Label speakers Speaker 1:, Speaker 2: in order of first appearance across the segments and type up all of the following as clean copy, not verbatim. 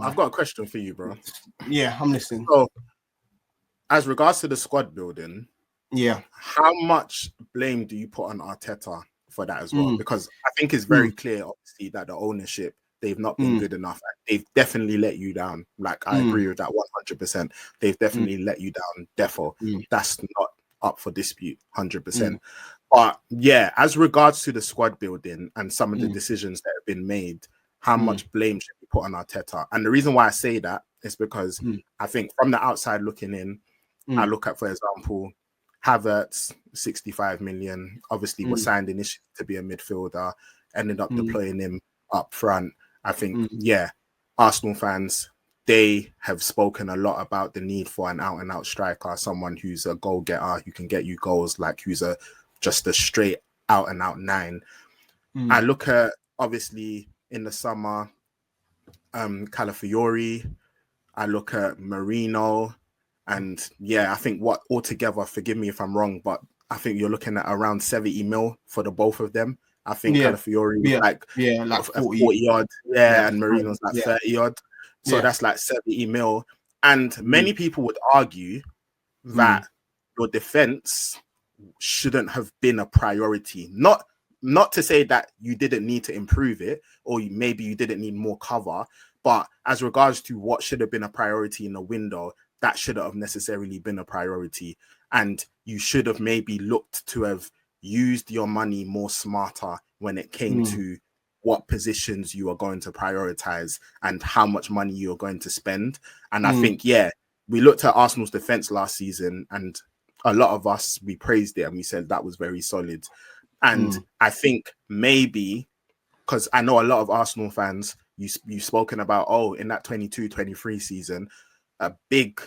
Speaker 1: I've got a question for you, bro.
Speaker 2: Yeah, I'm listening.
Speaker 1: So, as regards to the squad building, how much blame do you put on Arteta for that as well? Because I think it's very clear, obviously, that the ownership, they've not been good enough. They've definitely let you down. Like, I agree with that 100%. They've definitely let you down. Defo. That's not up for dispute, 100%. But yeah, as regards to the squad building and some of the decisions that have been made, how much blame should we put on Arteta? And the reason why I say that is because I think from the outside looking in, I look at, for example, Havertz, 65 million, obviously was signed initially to be a midfielder, ended up deploying him up front. I think, Arsenal fans, they have spoken a lot about the need for an out-and-out striker, someone who's a goal-getter, who can get you goals, like who's just a straight out-and-out 9. I look at, obviously, in the summer, Calafiori, I look at Marino, and I think what altogether, forgive me if I'm wrong, but I think you're looking at around 70 mil for the both of them. I think Calafiori like 40 odd, and Marino's like 30 odd. So that's like 70 mil. And many people would argue that your defense shouldn't have been a priority. Not to say that you didn't need to improve it, or maybe you didn't need more cover, but as regards to what should have been a priority in the window, that shouldn't have necessarily been a priority. And you should have maybe looked to have used your money more smarter when it came to what positions you are going to prioritize and how much money you're going to spend. And I think, we looked at Arsenal's defense last season, and a lot of us, we praised it and we said that was very solid. And I think maybe, because I know a lot of Arsenal fans, you've spoken about, in that 22-23 season, a big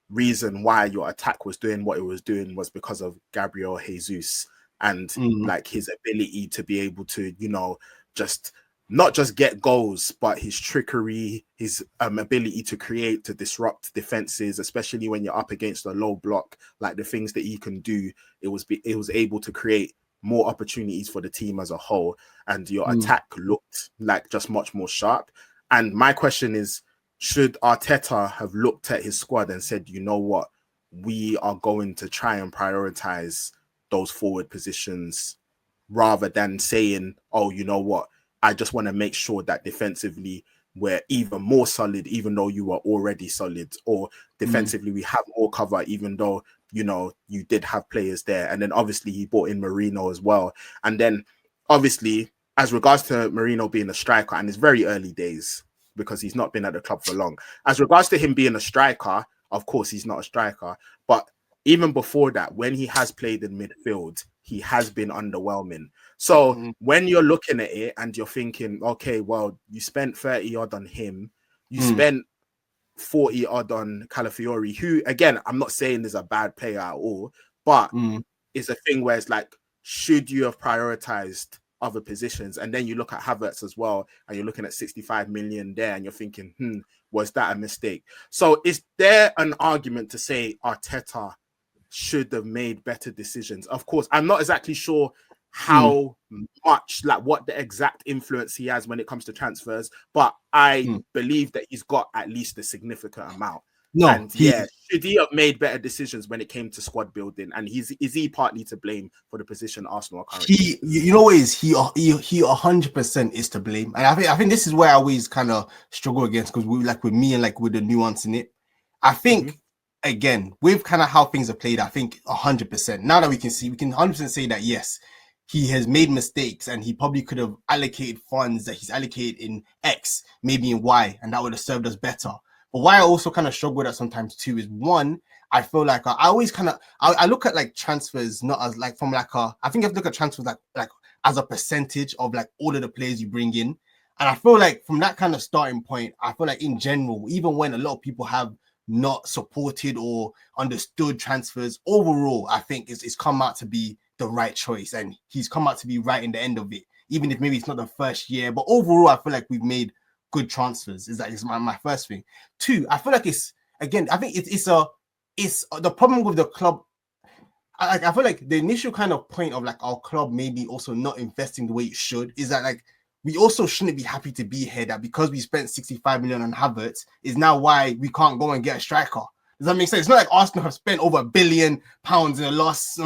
Speaker 1: reason why your attack was doing what it was doing was because of Gabriel Jesus and like his ability to be able to, just not just get goals, but his trickery, his ability to create, to disrupt defenses, especially when you're up against a low block, like the things that he can do, it was able to create more opportunities for the team as a whole. And your attack looked like just much more sharp. And my question is, should Arteta have looked at his squad and said, you know what, we are going to try and prioritize those forward positions, rather than saying, oh, you know what, I just want to make sure that defensively we're even more solid, even though you are already solid, or defensively we have more cover, even though, you did have players there. And then obviously he brought in Marino as well. And then obviously, as regards to Marino being a striker, and it's very early days because he's not been at the club for long. As regards to him being a striker, of course, he's not a striker. But even before that, when he has played in midfield, he has been underwhelming. So when you're looking at it and you're thinking, okay, well, you spent 30 odd on him, you spent 40 odd on Calafiori, who, again, I'm not saying is a bad player at all, but it's a thing where it's like, should you have prioritized other positions? And then you look at Havertz as well, and you're looking at 65 million there, and you're thinking, was that a mistake? So is there an argument to say Arteta should have made better decisions? Of course, I'm not exactly sure how much, like what the exact influence he has when it comes to transfers, but I believe that he's got at least a significant amount. Should he have made better decisions when it came to squad building? And is he partly to blame for the position Arsenal are currently?
Speaker 2: He 100% is to blame, and I think this is where I always kind of struggle against, because we, like with me and like with the nuance in it, I think again with kind of how things are played, I think 100%. Now that we can 100% say that yes, he has made mistakes, and he probably could have allocated funds that he's allocated in X, maybe in Y, and that would have served us better. But why I also kind of struggle with that sometimes too is, one, I feel like I always kind of I look at like transfers not as like from like I think I have to look at transfers like as a percentage of like all of the players you bring in. And I feel like from that kind of starting point, I feel like in general, even when a lot of people have not supported or understood transfers, overall, I think it's come out to be the right choice, and he's come out to be right in the end of it, even if maybe it's not the first year. But overall, I feel like we've made good transfers. Is my first thing. Two, I feel like it's the problem with the club. I feel like the initial kind of point of like our club maybe also not investing the way it should is that like we also shouldn't be happy to be here that because we spent 65 million on Havertz is now why we can't go and get a striker. Does that make sense? It's not like Arsenal have spent over £1 billion in the last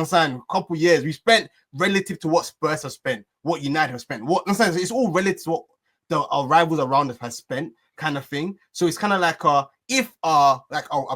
Speaker 2: couple years. We spent relative to what Spurs have spent, what United have spent. It's all relative to what our rivals around us have spent, kind of thing. So it's kind of like if a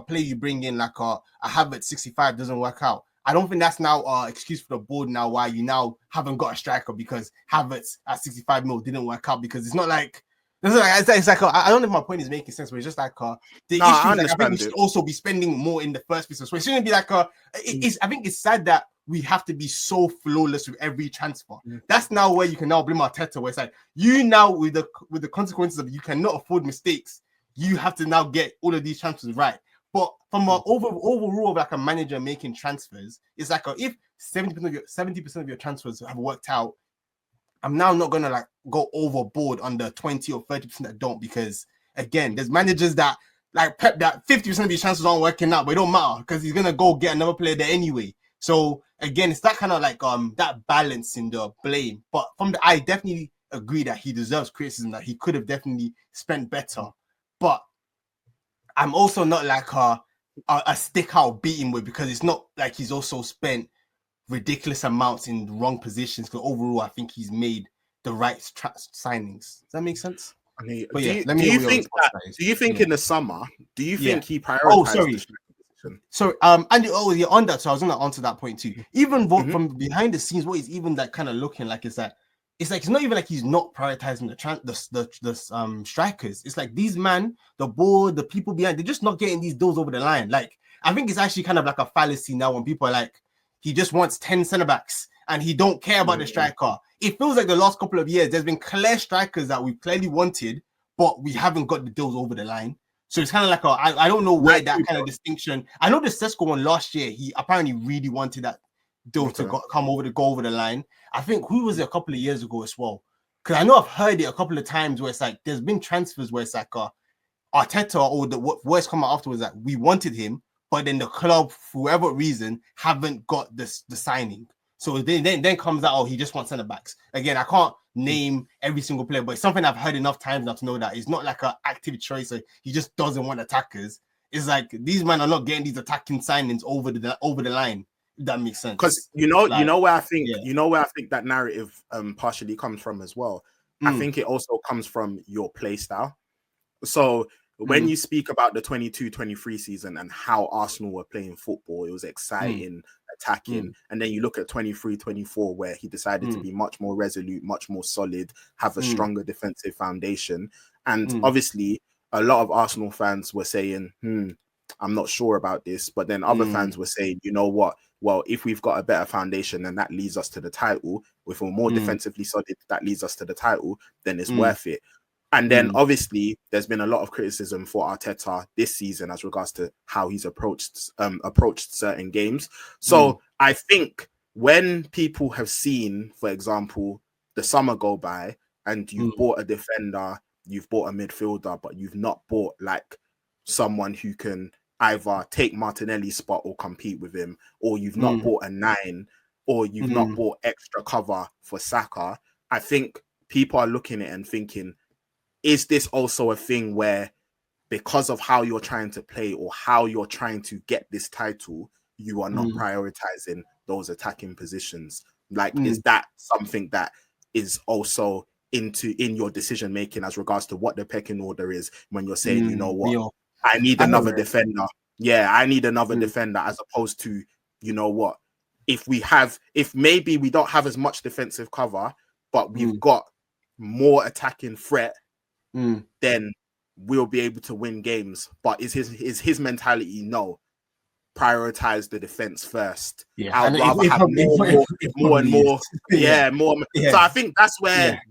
Speaker 2: player you bring in like a Havertz 65 doesn't work out, I don't think that's now excuse for the board now why you now haven't got a striker because Havertz at 65 mil didn't work out, because it's not like it's like I don't know if my point is making sense, but it's just like the issue is like, I think we should also be spending more in the first place. So it shouldn't be like I think it's sad that we have to be so flawless with every transfer. That's now where you can now blame Arteta, where it's like you now with the consequences of you cannot afford mistakes. You have to now get all of these transfers right. But from an overall of like a manager making transfers, it's like if 70% of your transfers have worked out, I'm now not gonna like go overboard on the 20 or 30% that don't, because again, there's managers that like Pep that 50% of these transfers aren't working out, but it don't matter because he's gonna go get another player there anyway. So again, it's that kind of like that balance in the blame. But I definitely agree that he deserves criticism, that he could have definitely spent better. But I'm also not like a stick out beating with, because it's not like he's also spent ridiculous amounts in the wrong positions. Because overall, I think he's made the right signings. Does that make sense?
Speaker 1: I mean, do you think in the summer, do you think he prioritized?
Speaker 2: Oh, sorry. So and on that, so I was gonna answer that point too. Even from behind the scenes, what he's even like kind of looking like is that it's like it's not even like he's not prioritizing the strikers. It's like these the board, the people behind, they're just not getting these deals over the line. Like I think it's actually kind of like a fallacy now when people are like, he just wants 10 centre backs and he don't care about the striker. It feels like the last couple of years there's been clear strikers that we clearly wanted, but we haven't got the deals over the line. So it's kind of like I don't know where that kind of distinction. I know the Sesko one last year, he apparently really wanted that deal to go over the line. I think who was it a couple of years ago as well? Because I know I've heard it a couple of times where it's like there's been transfers where it's like Arteta or the words come out afterwards that we wanted him, but then the club, for whatever reason, haven't got the signing. So then comes out, he just wants centre backs. Again, I can't name every single player, but it's something I've heard enough times now to know that it's not like an active choice. So he just doesn't want attackers. It's like these men are not getting these attacking signings over the line. If that makes sense.
Speaker 1: Because you know where I think that narrative partially comes from as well. I think it also comes from your play style. So when you speak about the 22-23 season and how Arsenal were playing football, it was exciting, attacking. And then you look at 23-24 where he decided to be much more resolute, much more solid, have a stronger defensive foundation. And obviously, a lot of Arsenal fans were saying, I'm not sure about this. But then other fans were saying, you know what? Well, if we've got a better foundation, then that leads us to the title. If we're more defensively solid, that leads us to the title, then it's worth it. And then obviously there's been a lot of criticism for Arteta this season as regards to how he's approached certain games. So I think when people have seen, for example, the summer go by and you've bought a defender, you've bought a midfielder, but you've not bought like someone who can either take Martinelli's spot or compete with him, or you've not bought a 9, or you've not bought extra cover for Saka, I think people are looking at it and thinking, is this also a thing where because of how you're trying to play or how you're trying to get this title, you are not prioritizing those attacking positions? Like, is that something that is also in your decision making as regards to what the pecking order is when you're saying, you know what, I need another defender. Yeah, I need another defender, as opposed to, you know what, if maybe we don't have as much defensive cover, but we've got more attacking threat, then we'll be able to win games. But is his mentality, no, prioritize the defense first.
Speaker 2: Yeah,
Speaker 1: I'd rather have more and more. Yeah, more. Yeah. So I think that's where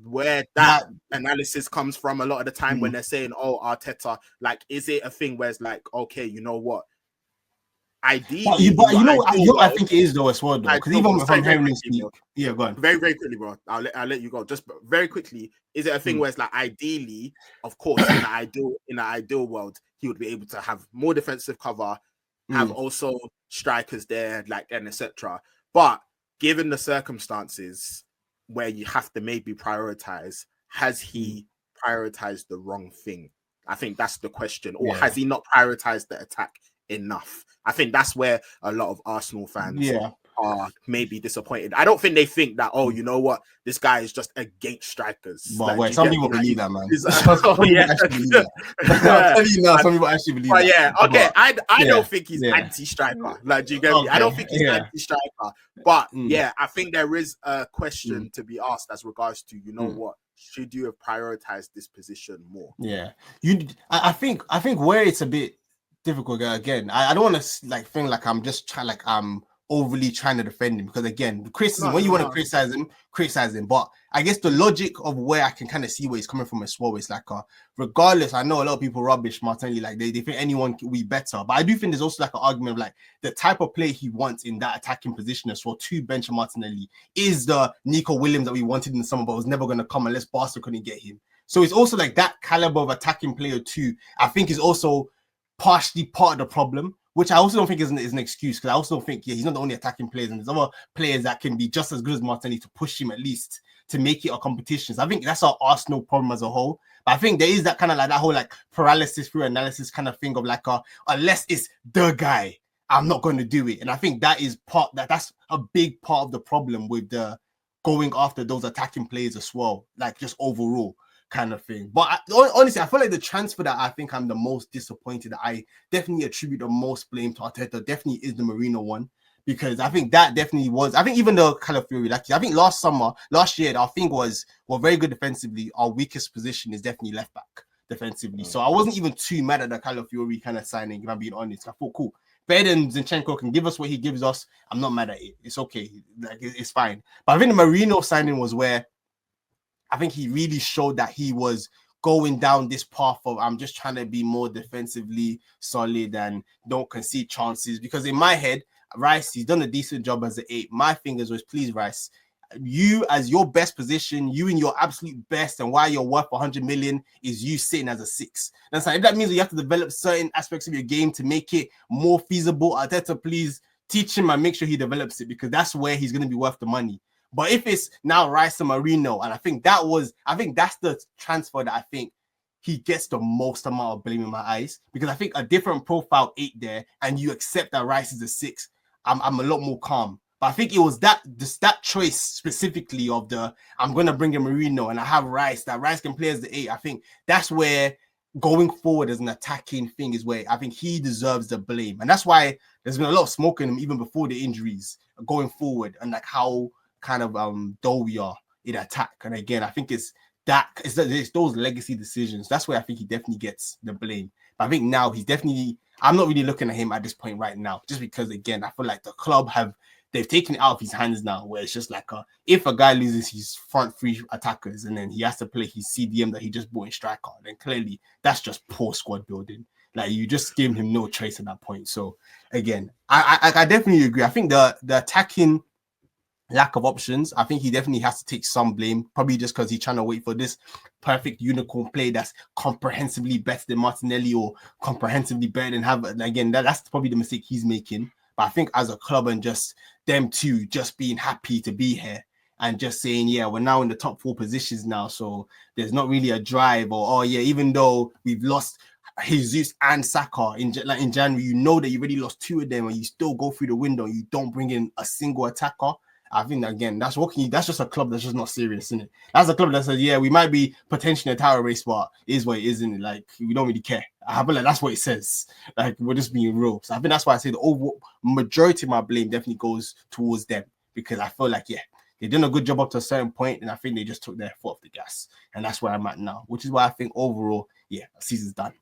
Speaker 1: that analysis comes from a lot of the time when they're saying, oh, Arteta, like, is it a thing where it's like, okay, you know what? Ideally, but you know what I think it is though as well, though, because even if I'm hearing this, go on. Very, very quickly, bro. I'll let you go. Just very quickly, is it a thing where it's like, ideally, of course, in an ideal world, he would be able to have more defensive cover, have also strikers there, like, and etc. But given the circumstances where you have to maybe prioritize, has he prioritized the wrong thing? I think that's the question. Or has he not prioritized the attack enough? I think that's where a lot of Arsenal fans are maybe disappointed. I don't think they think that, oh, you know what, this guy is just against strikers.
Speaker 2: But like, some people believe that, man. Some people actually believe that.
Speaker 1: Yeah, okay. I don't think he's anti-striker. Like, do you get me? I don't think he's anti-striker. But yeah, I think there is a question to be asked as regards to, you know what, should you have prioritized this position more?
Speaker 2: Yeah, I think where it's a bit difficult again. I don't want to like think like I'm just trying, like I'm overly trying to defend him, because again, criticism, when you want to criticize him. But I guess the logic of where I can kind of see where he's coming from as well is like, regardless, I know a lot of people rubbish Martinelli, like they think anyone can be better, but I do think there's also like an argument of like the type of play he wants in that attacking position as well to bench Martinelli is the Nico Williams that we wanted in the summer, but was never going to come unless Barca couldn't get him. So it's also like that caliber of attacking player too, I think is also partially part of the problem, which I also don't think is an excuse, because I also think he's not the only attacking players, and there's other players that can be just as good as Martinelli to push him at least to make it a competition. So I think that's our Arsenal problem as a whole. But I think there is that kind of like that whole like paralysis through analysis kind of thing of like, unless it's the guy, I'm not going to do it. And I think that is that's a big part of the problem with the going after those attacking players as well, like just overall kind of thing. But honestly, I feel like the transfer that I think I'm the most disappointed, that I definitely attribute the most blame to Arteta, definitely is the Marino one, because I think that definitely was, I think even the Calafiori, like I think last year, our thing was, we're very good defensively. Our weakest position is definitely left back defensively. So I wasn't even too mad at the Calafiori kind of signing, if I'm being honest. I thought, cool, better than Zinchenko can give us what he gives us. I'm not mad at it. It's okay. Like it's fine. But I think the Marino signing was where I think he really showed that he was going down this path of, I'm just trying to be more defensively solid and don't concede chances. Because in my head, Rice, he's done a decent job as an 8. My fingers was, please, Rice, you as your best position, you in your absolute best, and why you're worth 100 million is you sitting as a 6. That's like, that means you have to develop certain aspects of your game to make it more feasible. Arteta, please teach him and make sure he develops it, because that's where he's going to be worth the money. But if it's now Rice and Marino, and I think that's the transfer that I think he gets the most amount of blame in my eyes, because I think a different profile 8 there, and you accept that Rice is a 6, I'm a lot more calm. But I think it was that choice specifically of I'm going to bring in Marino and I have Rice, that Rice can play as the 8. I think that's where going forward as an attacking thing is where I think he deserves the blame. And that's why there's been a lot of smoke in him even before the injuries going forward, and like how kind of dull we are in attack. And again, I think it's those legacy decisions. That's where I think he definitely gets the blame. But I think now I'm not really looking at him at this point right now, just because again, I feel like the club they've taken it out of his hands now, where it's just like if a guy loses his front 3 attackers and then he has to play his CDM that he just bought in striker, then clearly that's just poor squad building. Like, you just gave him no trace at that point. So again, I definitely agree. I think the attacking lack of options, I think he definitely has to take some blame, probably just because he's trying to wait for this perfect unicorn play that's comprehensively better than Martinelli or comprehensively better than Havertz. Again, that's probably the mistake he's making. But I think as a club, and just them two just being happy to be here and just saying, yeah, we're now in the top 4 positions now, so there's not really a drive, or even though we've lost Jesus and Saka in January, you know that you already lost 2 of them, and you still go through the window, you don't bring in a single attacker. I think that, again, that's just a club that's just not serious, isn't it? That's a club that says, yeah, we might be potentially a title race, but it is what it is, isn't it? Like, we don't really care. I feel like that's what it says. Like, we're just being real. So I think that's why I say the overall majority of my blame definitely goes towards them, because I feel like, yeah, they did a good job up to a certain point, and I think they just took their foot off the gas. And that's where I'm at now, which is why I think overall, yeah, season's done.